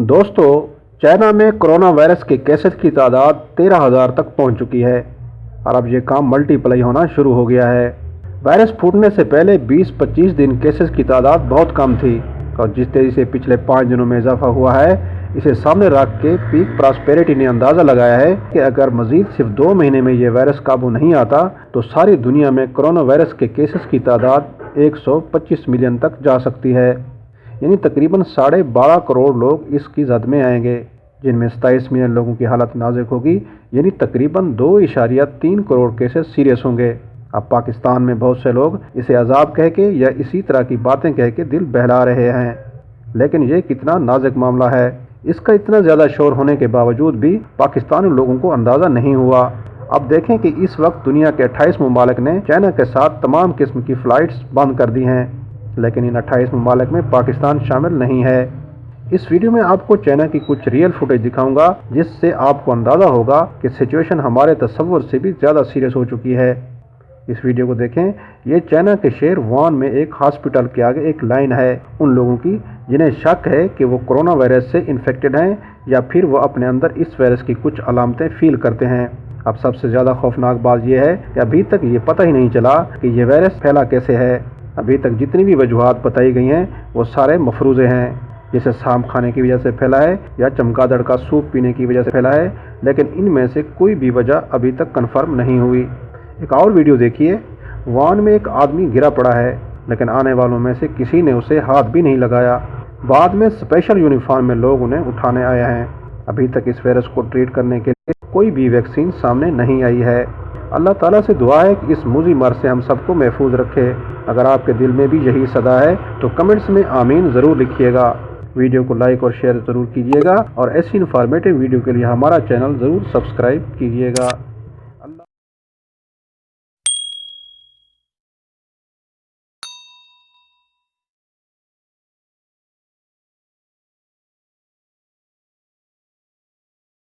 दोस्तों, चाइना में corona virus के केसेस की तादाद 13,000 तक पहुंच चुकी है और अब ये काम मल्टीप्लाई होना शुरू हो गया है। वायरस फूटने से पहले 20-25 दिन केसेस की तादाद बहुत कम थी और जिस तेज़ी से पिछले 5 दिनों में इजाफा हुआ है, इसे सामने रख के पीक प्रॉस्पेरिटी ने अंदाज़ा लगाया है कि अगर मज़ीद सिर्फ 2 महीने में ये वायरस काबू नहीं आता तो सारी दुनिया में कोरोना वायरस के केसेस की तादाद 125 मिलियन तक जा सकती है। यानी तकरीबन 12.5 करोड़ लोग इसकी जद में आएंगे, जिनमें 27 मिलियन लोगों की हालत नाजुक होगी। यानी तकरीबन 2.3 करोड़ केसेस सीरियस होंगे। अब पाकिस्तान में बहुत से लोग इसे अजाब कह के या इसी तरह की बातें कह के दिल बहला रहे हैं, लेकिन ये कितना नाजुक मामला है, इसका इतना ज़्यादा शोर होने के बावजूद भी पाकिस्तानी लोगों को अंदाज़ा नहीं हुआ। अब देखें कि इस वक्त दुनिया के 28 ममालिक ने चाइना के साथ तमाम किस्म की फ़्लाइट्स बंद कर दी हैं, लेकिन इन 28 ममालिक में पाकिस्तान शामिल नहीं है। इस वीडियो में आपको चाइना की कुछ रियल फुटेज दिखाऊंगा, जिससे आपको अंदाज़ा होगा कि सिचुएशन हमारे तस्वुर से भी ज़्यादा सीरियस हो चुकी है। इस वीडियो को देखें। ये चाइना के शहर वुहान में एक हॉस्पिटल के आगे एक लाइन है उन लोगों की जिन्हें शक है कि वो कोरोना वायरस से इन्फेक्टेड हैं या फिर वो अपने अंदर इस वायरस की कुछ अलामतें फील करते हैं। अब सबसे ज़्यादा खौफनाक बात यह है कि अभी तक ये पता ही नहीं चला कि ये वायरस फैला कैसे है। अभी तक जितनी भी वजूहात बताई गई हैं वो सारे मफरूज़े हैं, जैसे शाम खाने की वजह से फैला है या चमगादड़ का सूप पीने की वजह से फैला है, लेकिन इनमें से कोई भी वजह अभी तक कन्फर्म नहीं हुई। एक और वीडियो देखिए। वुहान में एक आदमी गिरा पड़ा है, लेकिन आने वालों में से किसी ने उसे हाथ भी नहीं लगाया। बाद में स्पेशल यूनिफॉर्म में लोग उन्हें उठाने आए हैं। अभी तक इस वायरस को ट्रीट करने के लिए कोई भी वैक्सीन सामने नहीं आई है। अल्लाह ताला से दुआ है कि इस मुज़ी मर से हम सबको महफूज रखे। अगर आपके दिल में भी यही सदा है तो कमेंट्स में आमीन ज़रूर लिखिएगा। वीडियो को लाइक और शेयर ज़रूर कीजिएगा और ऐसी इन्फॉर्मेटिव वीडियो के लिए हमारा चैनल ज़रूर सब्सक्राइब कीजिएगा।